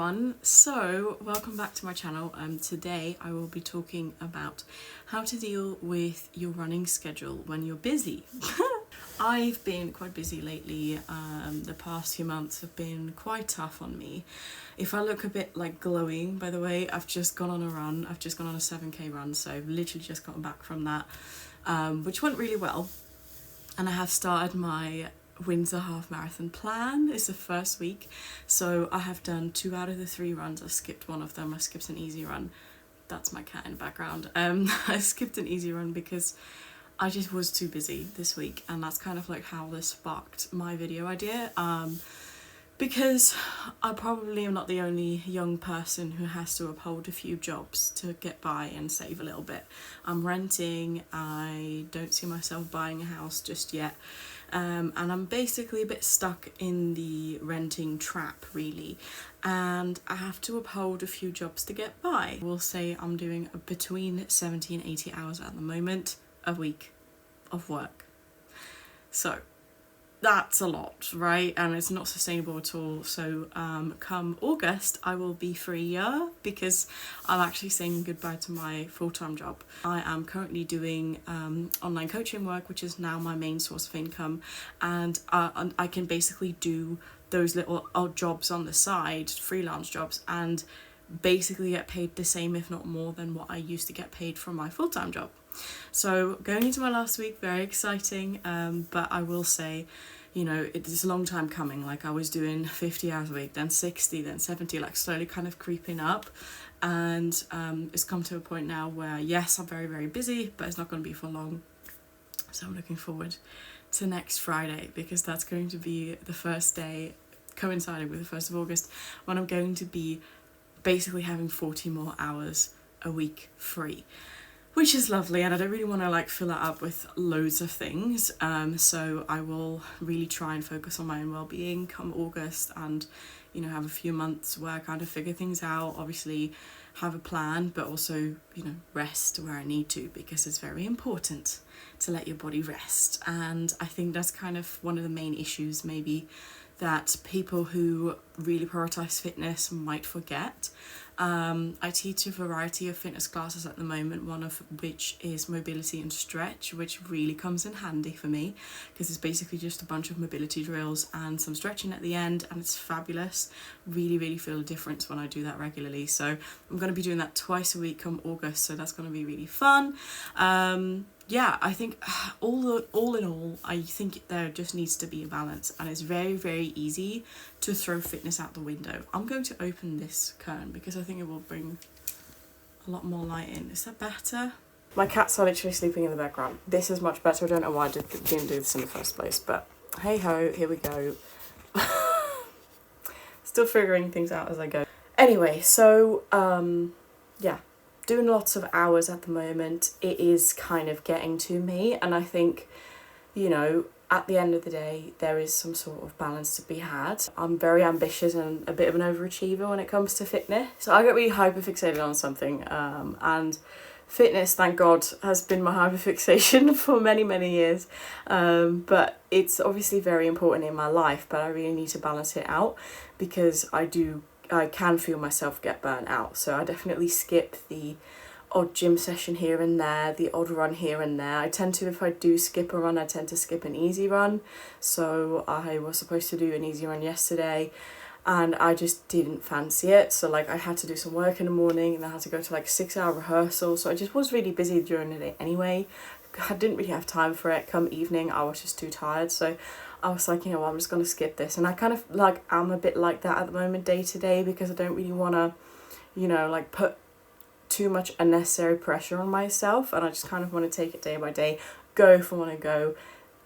everyone. So welcome back to my channel. Today I will be talking about how to deal with your running schedule when you're busy. I've been quite busy lately. The past few months have been quite tough on me. If I look a bit like glowing, by the way, I've just gone on a run. I've just gone on a 7k run, so I've literally just gotten back from that, which went really well. And I have started my Windsor half marathon plan. It's the first week, so I have done 2 out of the 3 runs. I skipped one of them. I skipped an easy run. That's my cat in the background. I skipped an easy run because I just was too busy this week, and that's kind of like how this sparked my video idea. Because I probably am not the only young person who has to uphold a few jobs to get by and save a little bit. I'm renting, I don't see myself buying a house just yet, and I'm basically a bit stuck in the renting trap really, and I have to uphold a few jobs to get by. We'll say I'm doing between 70 and 80 hours at the moment a week of work. So that's a lot, right? And it's not sustainable at all. So come August I will be freer because I'm actually saying goodbye to my full-time job. I am currently doing online coaching work, which is now my main source of income, and I can basically do those little odd jobs on the side, freelance jobs, and basically get paid the same if not more than what I used to get paid from my full-time job. So going into my last week, very exciting, but I will say, you know, it is a long time coming. Like I was doing 50 hours a week, then 60, then 70, like slowly kind of creeping up, and it's come to a point now where yes, I'm very, very busy, but it's not going to be for long. So I'm looking forward to next Friday, because that's going to be the first day coinciding with the 1st of August when I'm going to be basically having 40 more hours a week free, which is lovely. And I don't really want to like fill it up with loads of things, so I will really try and focus on my own well-being come August, and you know, have a few months where I kind of figure things out, obviously have a plan, but also, you know, rest where I need to, because it's very important to let your body rest. And I think that's kind of one of the main issues maybe that people who really prioritize fitness might forget. I teach a variety of fitness classes at the moment, one of which is mobility and stretch, which really comes in handy for me because it's basically just a bunch of mobility drills and some stretching at the end, and it's fabulous. Really feel a difference when I do that regularly. So I'm going to be doing that twice a week come August, so that's going to be really fun. Yeah, I think all in all, I think there just needs to be a balance, and it's very easy to throw fitness out the window. I'm going to open this curtain because I think it will bring a lot more light in. Is that better? My cats are literally sleeping in the background. This is much better. I don't know why I didn't do this in the first place, but hey ho, here we go. Still figuring things out as I go. Anyway, so yeah, doing lots of hours at the moment. It is kind of getting to me, and I think, you know, at the end of the day there is some sort of balance to be had. I'm very ambitious and a bit of an overachiever when it comes to fitness, so I get really hyperfixated on something, and fitness, thank God, has been my hyperfixation for many years, but it's obviously very important in my life, but I really need to balance it out because I can feel myself get burnt out. So I definitely skip the odd gym session here and there, the odd run here and there. I tend to, if I do skip a run, I tend to skip an easy run. So I was supposed to do an easy run yesterday and I just didn't fancy it. So like I had to do some work in the morning and I had to go to like 6-hour rehearsal. So I just was really busy during the day anyway. I didn't really have time for it. Come evening, I was just too tired. So I was like, you know what, I'm just going to skip this. And I kind of like am a bit like that at the moment day to day, because I don't really want to, you know, like put too much unnecessary pressure on myself, and I just kind of want to take it day by day, go if I want to go,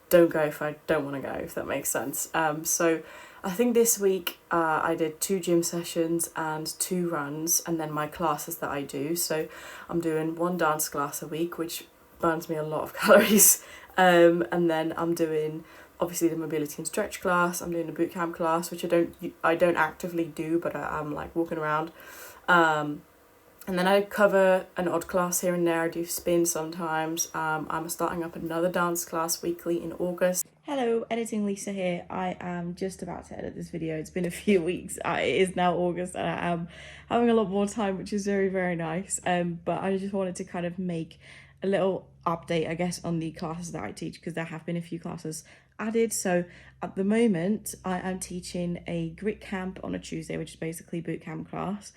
don't go if I don't want to go, if that makes sense. So I think this week I did 2 gym sessions and 2 runs, and then my classes that I do. So I'm doing 1 dance class a week, which burns me a lot of calories, and then I'm doing obviously the mobility and stretch class. I'm doing a boot camp class, which I don't actively do, but I'm like walking around. And then I cover an odd class here and there. I do spin sometimes. I'm starting up another dance class weekly in August. Hello, Editing Lisa here. I am just about to edit this video. It's been a few weeks. It is now August and I am having a lot more time, which is very, very nice. But I just wanted to kind of make a little update, I guess, on the classes that I teach, because there have been a few classes added. So at the moment I am teaching a grit camp on a Tuesday, which is basically boot camp class,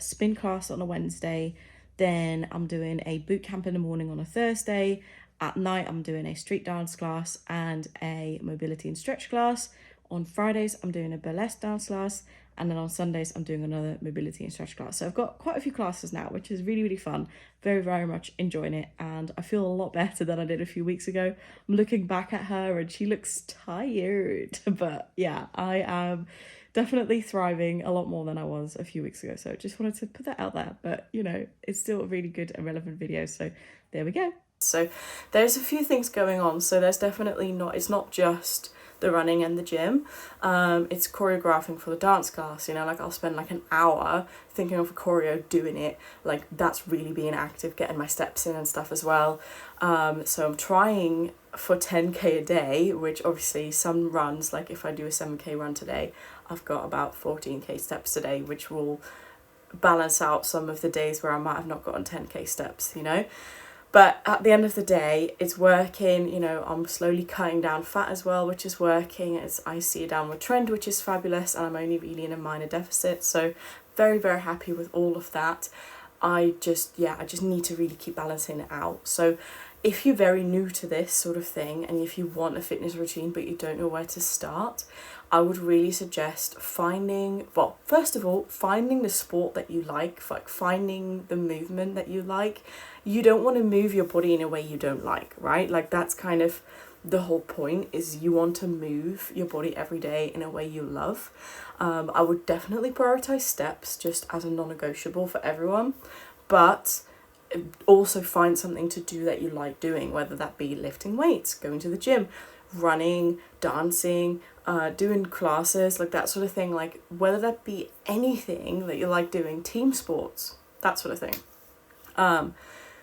spin class on a Wednesday, then I'm doing a boot camp in the morning on a Thursday. At night I'm doing a street dance class and a mobility and stretch class. On Fridays I'm doing a burlesque dance class, and then on Sundays I'm doing another mobility and stretch class. So I've got quite a few classes now, which is really, really fun. Very, very much enjoying it, and I feel a lot better than I did a few weeks ago. I'm looking back at her and she looks tired, but yeah, I am definitely thriving a lot more than I was a few weeks ago. So just wanted to put that out there, but you know, it's still a really good and relevant video, so there we go. So there's a few things going on. So there's definitely it's not just the running and the gym, it's choreographing for the dance class. You know, like I'll spend like an hour thinking of a choreo, doing it. Like that's really being active, getting my steps in and stuff as well. So I'm trying for 10k a day, which obviously some runs, like if I do a 7k run today, I've got about 14k steps today, which will balance out some of the days where I might have not gotten 10k steps, you know. But at the end of the day, it's working. You know, I'm slowly cutting down fat as well, which is working. I see a downward trend, which is fabulous, and I'm only really in a minor deficit. So very, very happy with all of that. I just need to really keep balancing it out. So if you're very new to this sort of thing and if you want a fitness routine but you don't know where to start, I would really suggest first of all, finding the sport that you like finding the movement that you like. You don't want to move your body in a way you don't like, right? Like that's kind of the whole point, is you want to move your body every day in a way you love. I would definitely prioritize steps just as a non-negotiable for everyone, but also find something to do that you like doing, whether that be lifting weights, going to the gym, running, dancing, doing classes, like that sort of thing. Like whether that be anything that you like doing, team sports, that sort of thing.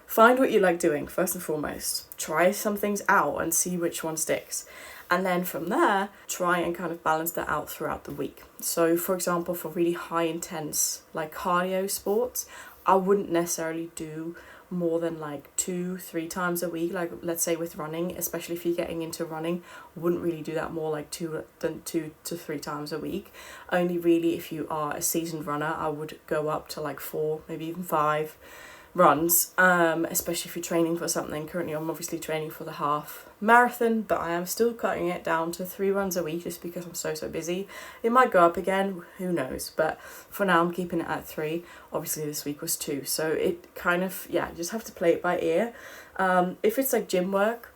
Find what you like doing first and foremost. Try some things out and see which one sticks. And then from there, try and kind of balance that out throughout the week. So for example, for really high intense like cardio sports, I wouldn't necessarily do more than like 2-3 times a week. Like let's say with running, especially if you're getting into running, wouldn't really do that more like 2 to 3 times a week. Only really if you are a seasoned runner, I would go up to like 4, maybe even 5 runs, especially if you're training for something. Currently I'm obviously training for the half marathon, but I am still cutting it down to 3 runs a week just because I'm so busy. It might go up again, who knows, but for now I'm keeping it at 3. Obviously this week was 2, so it kind of, you just have to play it by ear. If it's like gym work,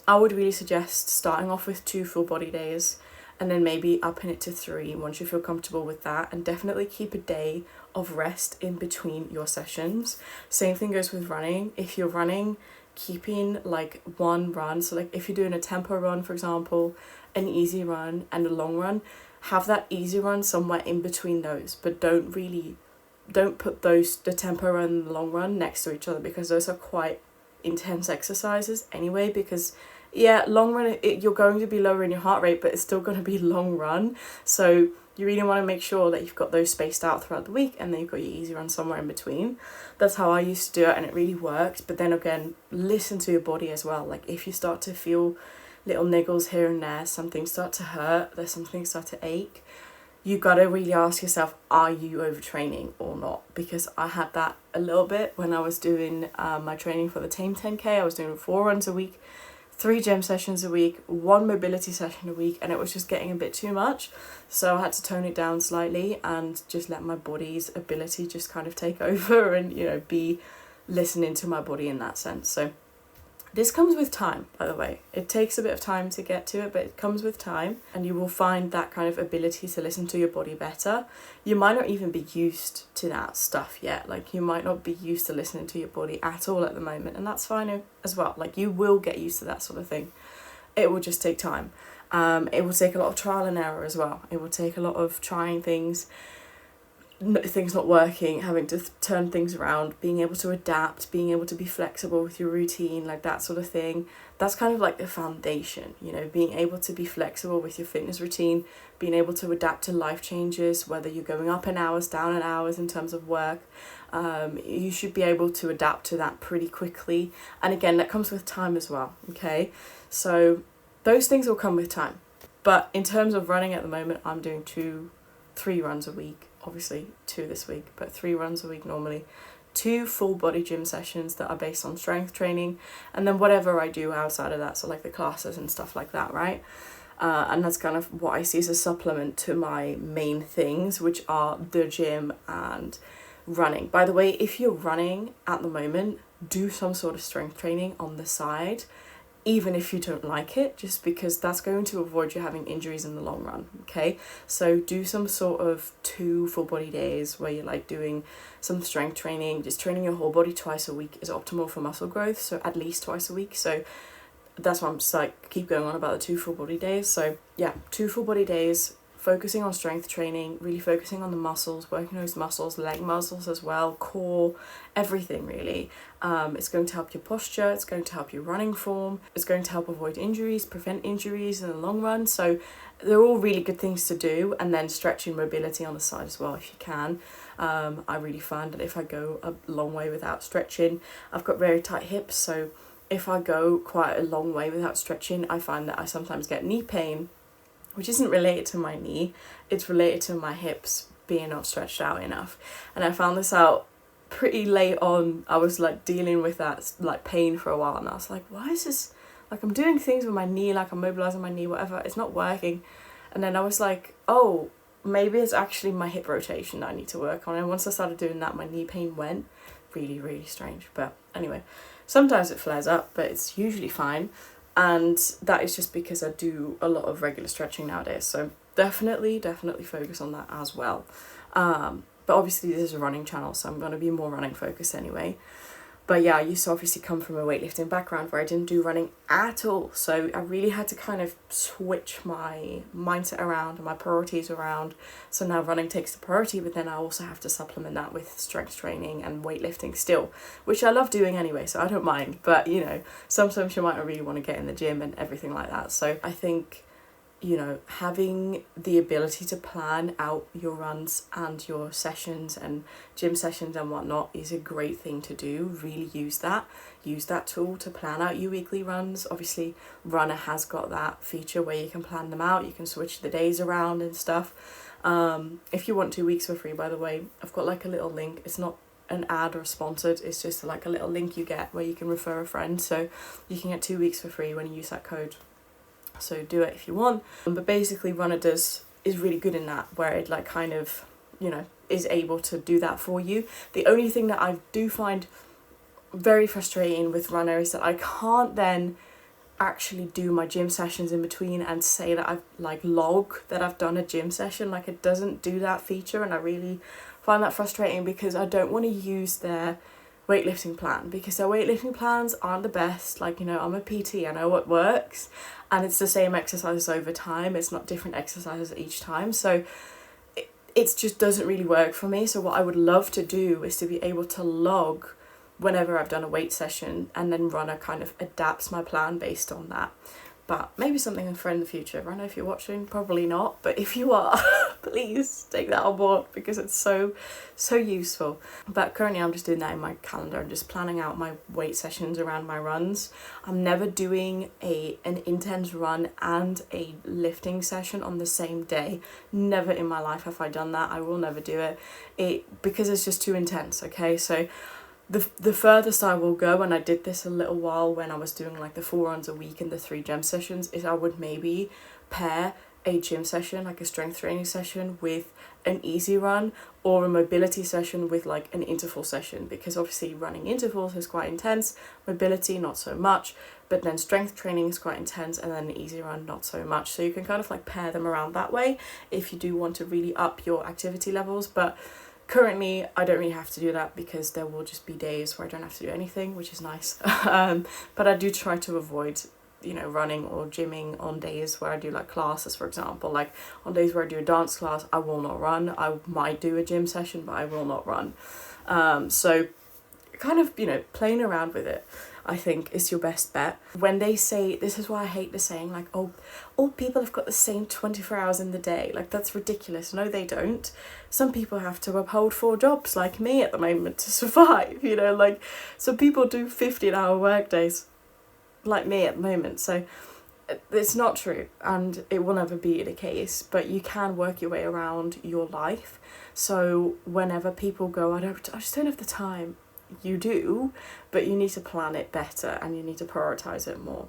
I would really suggest starting off with 2 full body days and then maybe upping it to 3 once you feel comfortable with that, and definitely keep a day of rest in between your sessions. Same thing goes with running. If you're running, keeping like one run, so like if you're doing a tempo run, for example, an easy run and a long run, have that easy run somewhere in between those, but don't put the tempo run and the long run next to each other, because those are quite intense exercises anyway. Because long run, you're going to be lowering your heart rate, but it's still going to be long run. So you really want to make sure that you've got those spaced out throughout the week, and then you've got your easy run somewhere in between. That's how I used to do it, and it really worked. But then again, listen to your body as well. Like if you start to feel little niggles here and there, some things start to hurt, there's some things start to ache, you got to really ask yourself, are you overtraining or not? Because I had that a little bit when I was doing my training for the Tame 10K. I was doing 4 runs a week, 3 gym sessions a week, 1 mobility session a week, and it was just getting a bit too much. So I had to tone it down slightly and just let my body's ability just kind of take over and, be listening to my body in that sense. So this comes with time, by the way. It takes a bit of time to get to it, but it comes with time, and you will find that kind of ability to listen to your body better. You might not even be used to that stuff yet. Like you might not be used to listening to your body at all at the moment, and that's fine as well. Like you will get used to that sort of thing. It will just take time. It will take a lot of trial and error as well. It will take a lot of trying things things not working, having to turn things around, being able to adapt, being able to be flexible with your routine, like that sort of thing. That's kind of like the foundation, you know, being able to be flexible with your fitness routine, being able to adapt to life changes, whether you're going up in hours, down in hours in terms of work. You should be able to adapt to that pretty quickly. And again, that comes with time as well, okay? So those things will come with time. But in terms of running at the moment, I'm doing 3 runs a week. Obviously 2 this week, but 3 runs a week normally. 2 full body gym sessions that are based on strength training, and then whatever I do outside of that, so like the classes and stuff like that, right? And that's kind of what I see as a supplement to my main things, which are the gym and running. By the way, if you're running at the moment, do some sort of strength training on the side, even if you don't like it, just because that's going to avoid you having injuries in the long run, okay? So do some sort of 2 full body days where you're like doing some strength training. Just training your whole body twice a week is optimal for muscle growth, so at least twice a week. So that's why I'm just like keep going on about the 2 full body days. So yeah, 2 full body days, focusing on strength training, really focusing on the muscles, working those muscles, leg muscles as well, core, everything really. It's going to help your posture, it's going to help your running form, it's going to help avoid injuries, prevent injuries in the long run. So they're all really good things to do. And then stretching, mobility on the side as well if you can. I really find that if I go a long way without stretching, I've got very tight hips, so if I go quite a long way without stretching, I find that I sometimes get knee pain, which isn't related to my knee, it's related to my hips being not stretched out enough. And I found this out pretty late on. I was like dealing with that like pain for a while, and I was like, why is this, like I'm doing things with my knee, like I'm mobilizing my knee, whatever, it's not working. And then I was like, oh, maybe it's actually my hip rotation that I need to work on. And once I started doing that, my knee pain went. Really, really strange. But anyway, sometimes it flares up, but it's usually fine. And that is just because I do a lot of regular stretching nowadays. So definitely focus on that as well. But obviously this is a running channel, so I'm going to be more running focused anyway. But yeah, I used to obviously come from a weightlifting background where I didn't do running at all. So I really had to kind of switch my mindset around and my priorities around. So now running takes the priority, but then I also have to supplement that with strength training and weightlifting still, which I love doing anyway, so I don't mind. But, you know, sometimes you might not really want to get in the gym and everything like that. So I think, you know, having the ability to plan out your runs and your sessions and gym sessions and whatnot is a great thing to do. Really use that tool to plan out your weekly runs. Obviously Runna has got that feature where you can plan them out, you can switch the days around and stuff. If you want 2 weeks for free, by the way, I've got like a little link. It's not an ad or sponsored, it's just like a little link you get where you can refer a friend, so you can get 2 weeks for free when you use that code. So do it if you want. But basically Runna is really good in that, where it like kind of, you know, is able to do that for you. The only thing that I do find very frustrating with Runna is that I can't then actually do my gym sessions in between and say that I've like log that I've done a gym session. Like it doesn't do that feature, and I really find that frustrating because I don't want to use their weightlifting plan, because their weightlifting plans aren't the best. Like, you know, I'm a PT, I know what works, and it's the same exercises over time, it's not different exercises each time, so it just doesn't really work for me. So what I would love to do is to be able to log whenever I've done a weight session, and then Runna kind of adapts my plan based on that. But maybe something for in the future. Runna, if you're watching, probably not, but if you are, please take that on board, because it's so useful. But currently I'm just doing that in my calendar and just planning out my weight sessions around my runs. I'm never doing an intense run and a lifting session on the same day. Never in my life have I done that. I will never do it because it's just too intense, okay? So the furthest I will go, and I did this a little while when I was doing like the 4 runs a week and the 3 gym sessions, is I would maybe pair a gym session, like a strength training session, with an easy run, or a mobility session with like an interval session, because obviously running intervals is quite intense, mobility not so much, but then strength training is quite intense, and then an easy run not so much. So you can kind of like pair them around that way if you do want to really up your activity levels. But currently I don't really have to do that, because there will just be days where I don't have to do anything, which is nice. But I do try to avoid, you know, running or gymming on days where I do like classes, for example. Like on days where I do a dance class, I will not run. I might do a gym session, but I will not run. So kind of, you know, playing around with it, I think, is your best bet. When they say, this is why I hate the saying, like, oh, all people have got the same 24 hours in the day. Like, that's ridiculous. No, they don't. Some people have to uphold 4 jobs, like me at the moment, to survive, you know, like, some people do 15-hour work days, like me at the moment. So it's not true, and it will never be the case, but you can work your way around your life. So whenever people go, I just don't have the time, you do, but you need to plan it better and you need to prioritize it more.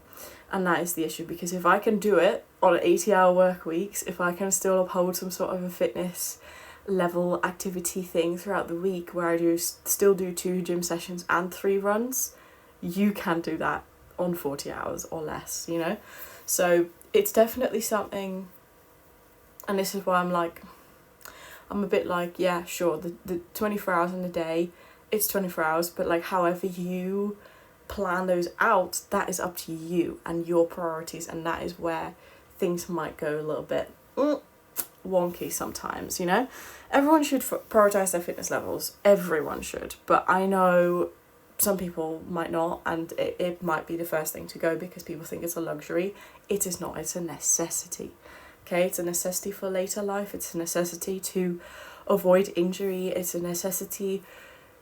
And that is the issue, because if I can do it on 80-hour work weeks, if I can still uphold some sort of a fitness level activity thing throughout the week where I still do 2 gym sessions and 3 runs, you can do that on 40 hours or less, you know. So it's definitely something, and this is why I'm a bit like, yeah, sure, the 24 hours in a day, it's 24 hours, but like however you plan those out, that is up to you and your priorities, and that is where things might go a little bit wonky sometimes, you know. Everyone should prioritize their fitness levels, everyone should, but I know some people might not, and it might be the first thing to go because people think it's a luxury. It is not, it's a necessity. Okay, it's a necessity for later life, it's a necessity to avoid injury, it's a necessity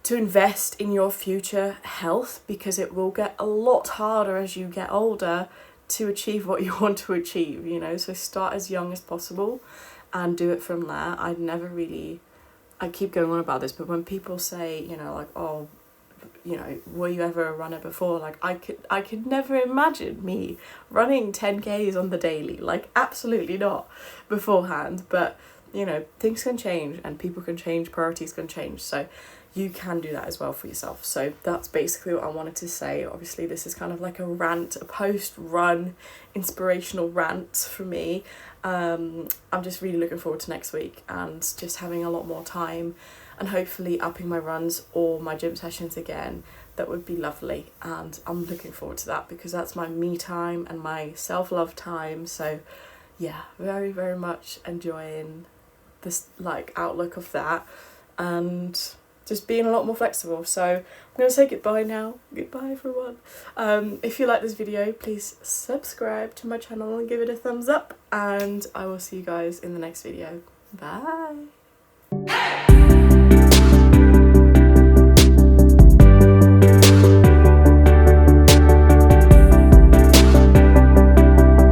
to invest in your future health, because it will get a lot harder as you get older to achieve what you want to achieve, you know. So start as young as possible and do it from there. I keep going on about this, but when people say, you know, like, oh, you know, were you ever a runner before? Like, I could never imagine me running 10Ks on the daily, like, absolutely not beforehand. But, you know, things can change and people can change, priorities can change, so you can do that as well for yourself. So that's basically what I wanted to say. Obviously this is kind of like a rant, a post-run inspirational rant for me. I'm just really looking forward to next week and just having a lot more time and hopefully upping my runs or my gym sessions again. That would be lovely, and I'm looking forward to that because that's my me time and my self-love time. So yeah, very, very much enjoying this like outlook of that, and just being a lot more flexible. So I'm going to say goodbye now. Goodbye everyone. If you like this video, please subscribe to my channel and give it a thumbs up, and I will see you guys in the next video. Bye.